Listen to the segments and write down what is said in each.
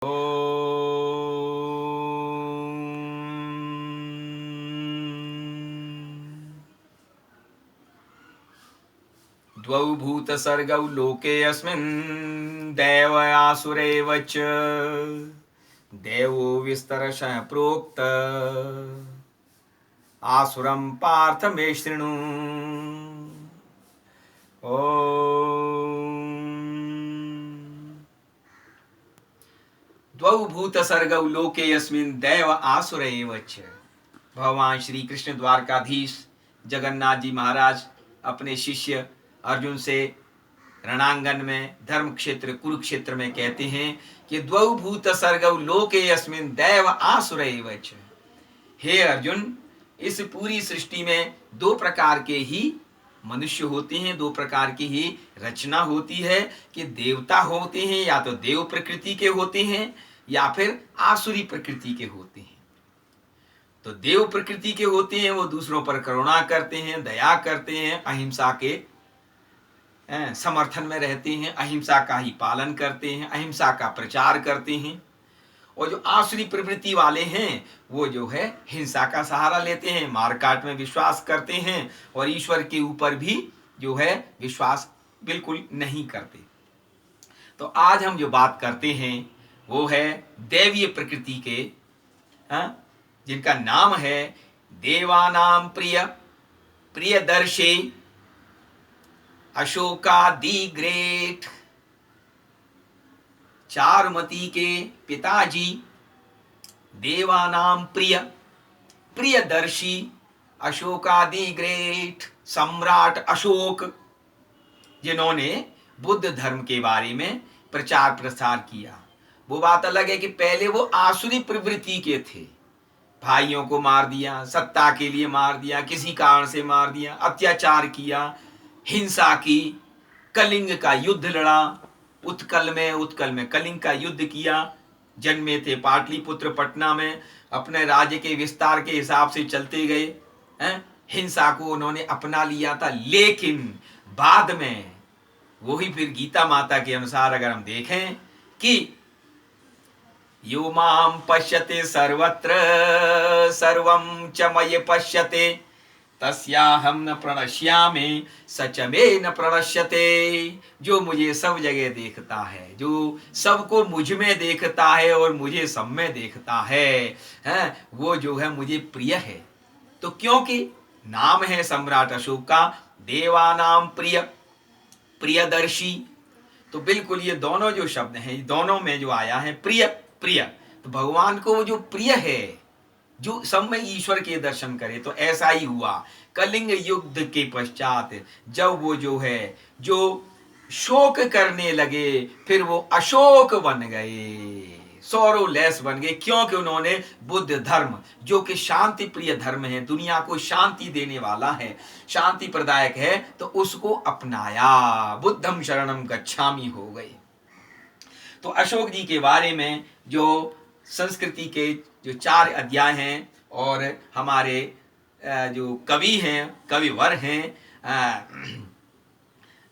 द्वौ भूतसर्गौ लोकेऽस्मिन् दैव आसुरैव च देवो विस्तरशः प्रोक्त आसुरं पार्थ मे शृणु। द्वौ भूतसर्गौ लोकेऽस्मिन् दैव आसुरैव च। भगवान श्री कृष्ण द्वारकाधीश जगन्नाथ जी महाराज अपने शिष्य अर्जुन से रणांगन में धर्म क्षेत्र कुरुक्षेत्र में कहते हैं कि द्वौ भूतसर्गौ लोकेऽस्मिन् दैव आसुरैव च। हे अर्जुन, इस पूरी सृष्टि में दो प्रकार के ही मनुष्य होते हैं, दो प्रकार की ही रचना होती है कि देवता होते हैं, या तो देव प्रकृति के होते हैं या फिर आसुरी प्रकृति के होते हैं। तो देव प्रकृति के होते हैं वो दूसरों पर करुणा करते हैं, दया करते हैं, अहिंसा के समर्थन में रहते हैं, अहिंसा का ही पालन करते हैं, अहिंसा का प्रचार करते हैं। और जो आसुरी प्रवृत्ति वाले हैं वो जो है हिंसा का सहारा लेते हैं, मारकाट में विश्वास करते हैं और ईश्वर के ऊपर भी जो है विश्वास बिल्कुल नहीं करते। तो आज हम जो बात करते हैं वो है दैवीय प्रकृति के, जिनका नाम है देवानाम प्रिय प्रियदर्शी अशोका दी ग्रेट। चारुमती के पिताजी देवानाम प्रिय प्रियदर्शी अशोकादि ग्रेट, सम्राट अशोक, जिन्होंने बुद्ध धर्म के बारे में प्रचार प्रसार किया। वो बात अलग है कि पहले वो आसुरी प्रवृत्ति के थे, भाइयों को मार दिया, सत्ता के लिए मार दिया, किसी कारण से मार दिया, अत्याचार किया, हिंसा की, कलिंग का युद्ध लड़ा, उत्कल में कलिंग का युद्ध किया, जन्मे थे पाटलिपुत्र पटना में, अपने राज्य के विस्तार के हिसाब से चलते गए, हिंसा को उन्होंने अपना लिया था। लेकिन बाद में वही फिर गीता माता के अनुसार अगर हम देखें कि यो मां पश्यते सर्वत्र सर्वं च मयि पश्यते तस्याहं न प्रणश्यामि सच में न प्रणश्यते। जो मुझे सब जगह देखता है, जो सबको मुझ में देखता है और मुझे सब में देखता है, वो जो है मुझे प्रिय है। तो क्योंकि नाम है सम्राट अशोक का, देवानाम प्रिय प्रियदर्शी, तो बिल्कुल ये दोनों जो शब्द हैं, दोनों में जो आया है प्रिय प्रिय, तो भगवान को वो जो प्रिय है, जो सब में ईश्वर के दर्शन करे। तो ऐसा ही हुआ कलिंग युद्ध के पश्चात, जब वो जो है जो शोक करने लगे, फिर वो अशोक बन गए, सोरोलेस बन गए, क्योंकि उन्होंने बुद्ध धर्म जो कि शांति प्रिय धर्म है, दुनिया को शांति देने वाला है, शांति प्रदायक है, तो उसको अपनाया, बुद्धम शरणम गच्छामि हो गए। तो अशोक जी के बारे में जो संस्कृति के जो 4 अध्याय हैं और हमारे जो कवि हैं, कविवर हैं,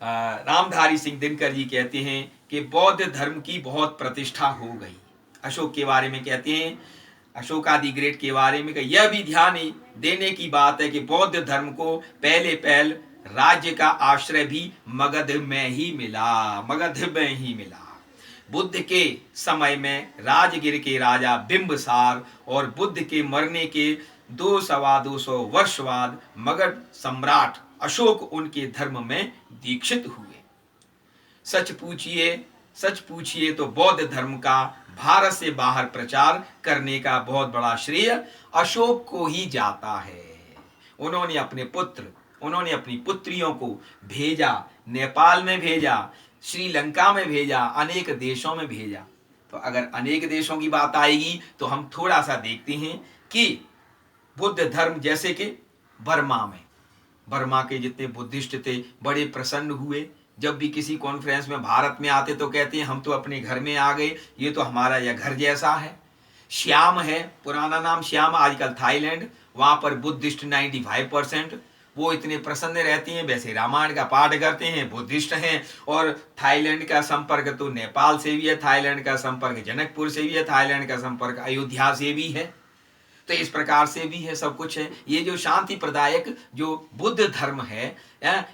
रामधारी सिंह दिनकर जी कहते हैं कि बौद्ध धर्म की बहुत प्रतिष्ठा हो गई। अशोक के बारे में कहते हैं, अशोकादि ग्रेट के बारे में, यह भी ध्यान देने की बात है कि बौद्ध धर्म को पहले राज्य का आश्रय भी मगध में ही मिला। बुद्ध के समय में राजगिर के राजा बिंबसार और बुद्ध के मरने के 200 वर्ष बाद मगध सम्राट अशोक उनके धर्म में दीक्षित हुए। सच पूछिए तो बौद्ध धर्म का भारत से बाहर प्रचार करने का बहुत बड़ा श्रेय अशोक को ही जाता है। उन्होंने अपनी पुत्रियों को भेजा, नेपाल में भेजा, श्रीलंका में भेजा, अनेक देशों में भेजा। तो अगर अनेक देशों की बात आएगी तो हम थोड़ा सा देखते हैं कि बुद्ध धर्म, जैसे कि बर्मा के जितने बुद्धिस्ट थे बड़े प्रसन्न हुए, जब भी किसी कॉन्फ्रेंस में भारत में आते तो कहते हैं हम तो अपने घर में आ गए, ये तो हमारा यह घर जैसा है। श्याम है, पुराना नाम श्याम, आजकल थाईलैंड, वहाँ पर बुद्धिस्ट 95%, वो इतने प्रसन्न रहते हैं, वैसे रामायण का पाठ करते हैं, बुद्धिस्ट हैं। और थाईलैंड का संपर्क तो नेपाल से भी है, थाईलैंड का संपर्क जनकपुर से भी है, थाईलैंड का संपर्क अयोध्या से भी है। तो इस प्रकार से भी है, सब कुछ है। ये जो शांति प्रदायक जो बुद्ध धर्म है,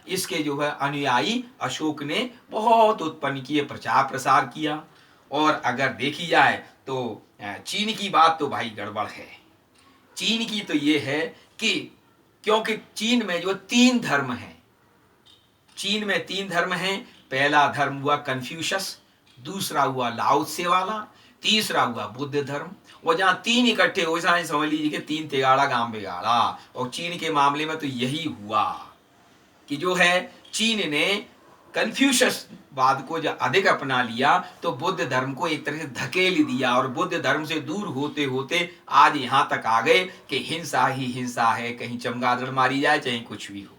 इसके जो है अनुयायी अशोक ने बहुत उत्पन्न किए, प्रचार प्रसार किया। और अगर देखी जाए तो चीन की बात तो भाई गड़बड़ है। चीन की तो ये है कि क्योंकि चीन में जो 3 धर्म हैं, चीन में 3 धर्म हैं। पहला धर्म हुआ कन्फ्यूशस, दूसरा हुआ लाओ त्से वाला, तीसरा हुआ बुद्ध धर्म। और जहां 3 इकट्ठे हो जाए, समझ लीजिए कि 3 तिगाड़ा गांव बिगाड़ा। और चीन के मामले में तो यही हुआ कि जो है चीन ने कन्फ्यूशस वाद को जब अधिक अपना लिया तो बुद्ध धर्म को एक तरह से धकेल दिया, और बुद्ध धर्म से दूर होते होते आज यहाँ तक आ गए कि हिंसा ही हिंसा है, कहीं चमगादड़ मारी जाए चाहे कुछ भी हो।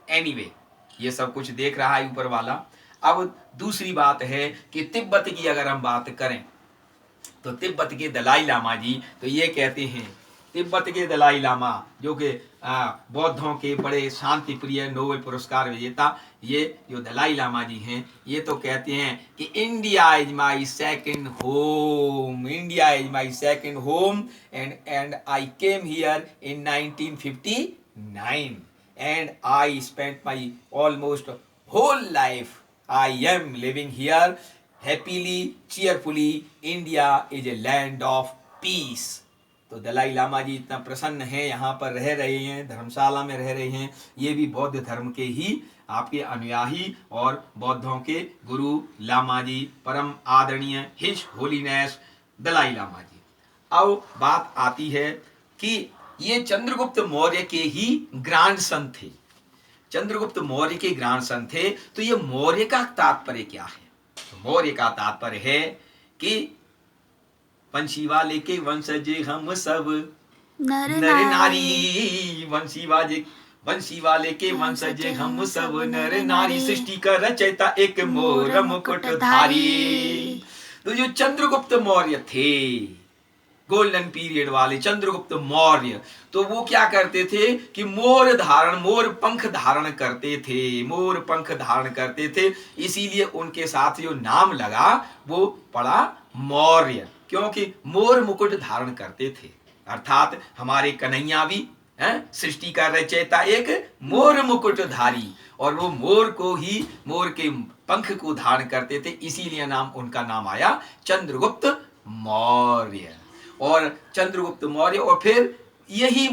एनीवे, ये सब कुछ देख रहा है ऊपर वाला। अब दूसरी बात है कि तिब्बत की अगर हम बात करें तो तिब्बत के दलाई लामा जी तो ये कहते हैं, तिब्बत के दलाई लामा जो कि बौद्धों के बड़े शांति प्रिय नोबेल पुरस्कार विजेता, ये जो दलाई लामा जी हैं, ये तो कहते हैं कि India is my second home, India is my second home, and I came here in 1959 and I spent my almost whole life, I am living here happily cheerfully, India is a land of peace. तो Dalai Lama जी इतना प्रसन्न हैं, यहाँ पर रह रहे हैं, धर्मशाला में रह रहे हैं। ये भी बौद्ध धर्म के ही आपके अनुयायी और बौद्धों के गुरु लामा जी, परम आदरणीय हिज होलीनेस दलाई लामा जी। अब बात आती है कि ये चंद्रगुप्त मौर्य के ही ग्रैंडसन थे, चंद्रगुप्त मौर्य के ग्रैंडसन थे। तो ये मौर्य का तात्पर्य क्या है? तो मौर्य का तात्पर्य है कि वंशी वाले के वंशज हम सब नर नारी, वंशी वाले के वंशज हम सब नर नारी, सृष्टि का रचयिता एक मोर मुकुटधारी। तो जो चंद्रगुप्त मौर्य थे, गोल्डन पीरियड वाले चंद्रगुप्त मौर्य, तो वो क्या करते थे कि मोर पंख धारण करते थे, मोर पंख धारण करते थे। इसीलिए उनके साथ जो नाम लगा वो पड़ा मौर्य, क्योंकि मोर मुकुट धारण करते थे। अर्थात हमारे कन्हैया भी सृष्टि का रचयिता एक मोर मुकुटधारी, और वो मोर को ही, मोर के पंख को धारण करते थे, इसीलिए उनका नाम आया चंद्रगुप्त मौर्य। और चंद्रगुप्त मौर्य, और फिर यही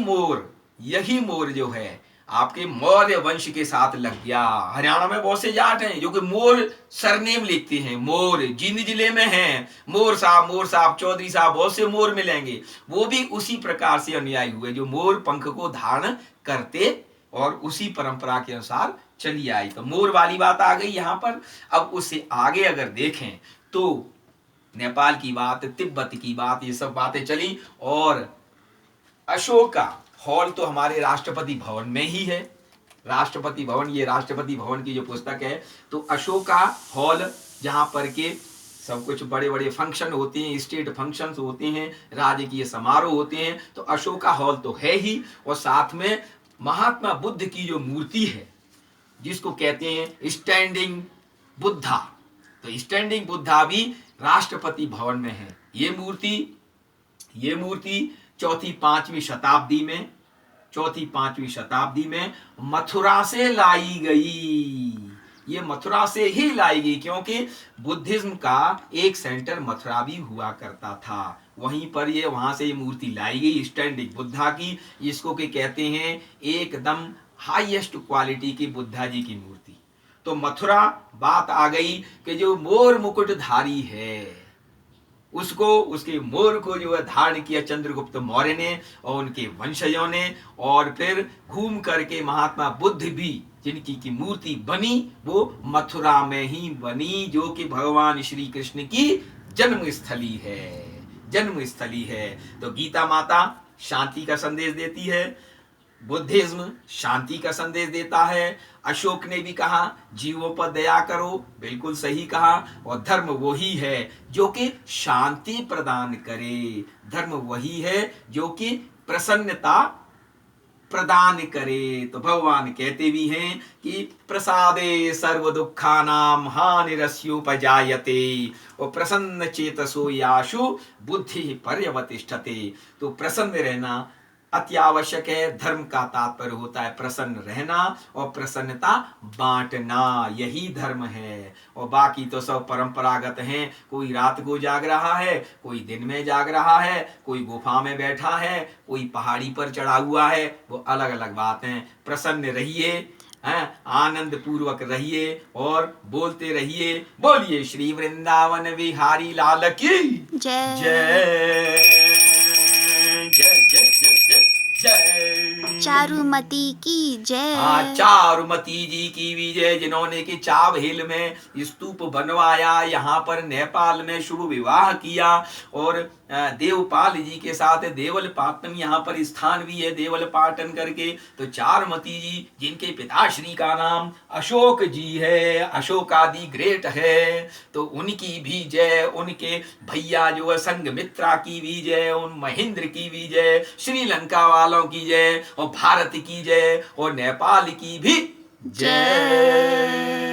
मोर जो है आपके मौर्य वंश के साथ लग गया। हरियाणा में बहुत से जाट हैं जो कि मोर सरनेम लिखते हैं, मोर जींद जिले में हैं, मोर साहब, चौधरी साहब, बहुत से मोर मिलेंगे। वो भी उसी प्रकार से अनुयायी हुए जो मोर पंख को धारण करते और उसी परंपरा के अनुसार चली आई। तो मोर वाली बात आ गई यहाँ पर। अब उससे आगे अगर देखें तो नेपाल की बात, तिब्बत की बात, ये सब बातें चली। और अशोका हॉल तो हमारे राष्ट्रपति भवन में ही है, राष्ट्रपति भवन, ये राष्ट्रपति भवन की जो पुस्तक है, तो अशोका हॉल जहाँ पर के सब कुछ बड़े बड़े फंक्शन होते हैं, स्टेट फंक्शन होते हैं, राजकीय समारोह होते हैं, तो अशोका हॉल तो है ही। और साथ में महात्मा बुद्ध की जो मूर्ति है जिसको कहते हैं स्टैंडिंग बुद्धा, तो स्टैंडिंग बुद्धा भी राष्ट्रपति भवन में है। ये मूर्ति चौथी पांचवी शताब्दी में मथुरा से लाई गई। ये मथुरा से ही लाई गई क्योंकि बुद्धिज्म का एक सेंटर मथुरा भी हुआ करता था, वहीं पर वहां से ये मूर्ति लाई गई स्टैंडिंग बुद्धा की, जिसको के कहते हैं एकदम हाईएस्ट क्वालिटी की बुद्धा जी की मूर्ति। तो मथुरा बात आ गई कि जो मोर मुकुटधारी है उसको, उसके मोर को जो है धारण किया चंद्रगुप्त मौर्य ने और उनके वंशजों ने। और फिर घूम करके महात्मा बुद्ध भी जिनकी की मूर्ति बनी वो मथुरा में ही बनी, जो कि भगवान श्री कृष्ण की जन्मस्थली है। तो गीता माता शांति का संदेश देती है, बुद्धिज्म शांति का संदेश देता है। अशोक ने भी कहा जीवों पर दया करो, बिल्कुल सही कहा। और धर्म वही है जो कि शांति प्रदान करे, धर्म वही है जो कि प्रसन्नता प्रदान करे। तो भगवान कहते भी हैं कि प्रसादे सर्व दुखानाम हानिरस्योपजायते, और प्रसन्न चेतसो याशु बुद्धि पर्यवतिष्ठते। तो प्रसन्न रहना अति आवश्यक है। धर्म का तात्पर्य होता है प्रसन्न रहना और प्रसन्नता बांटना, यही धर्म है। और बाकी तो सब परंपरागत हैं। कोई रात को जाग रहा है, कोई दिन में जाग रहा है, कोई गुफा में बैठा है, कोई पहाड़ी पर चढ़ा हुआ है, वो अलग अलग बात है। प्रसन्न रहिए, आनंद पूर्वक रहिए और बोलते रहिए, बोलिए श्री वृंदावन विहारी लाल की जय। जय जय जय जय जय जय। चारुमती की जय। हाँ, चारुमती जी की विजय, जिन्होंने कि चाव हिल में स्तूप बनवाया, यहाँ पर नेपाल में शुभ विवाह किया, और देवपाल जी के साथ देवल पाटन यहाँ पर स्थान भी है, देवल पाटन करके। तो चारुमती जी, जिनके पिताश्री का नाम अशोक जी है, अशोकादि ग्रेट है, तो उनकी भी जय, उनके भैया जो है संघमित्रा की भी जय, उन महेंद्र की भी जय, श्रीलंका वालों की जय, और भारत की जय, और नेपाल की भी जय।